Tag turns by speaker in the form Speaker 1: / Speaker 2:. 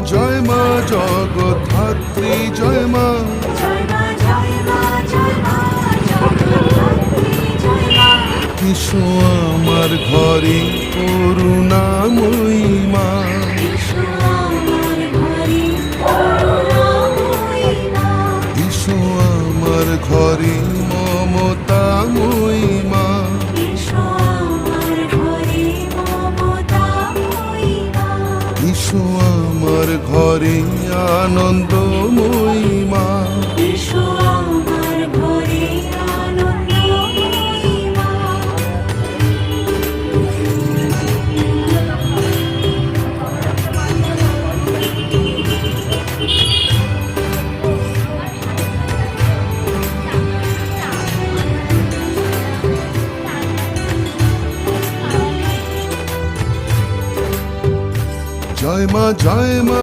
Speaker 1: জয় মা জগদ্ধাত্রী জয় মা। ইসো আমার ঘরে করুণাময়ী মা। ইসো আমার ঘরে মমতাময়ী মা। ইসো আমার ঘরে আনন্দময়ী মা। জয় মা জয় মা।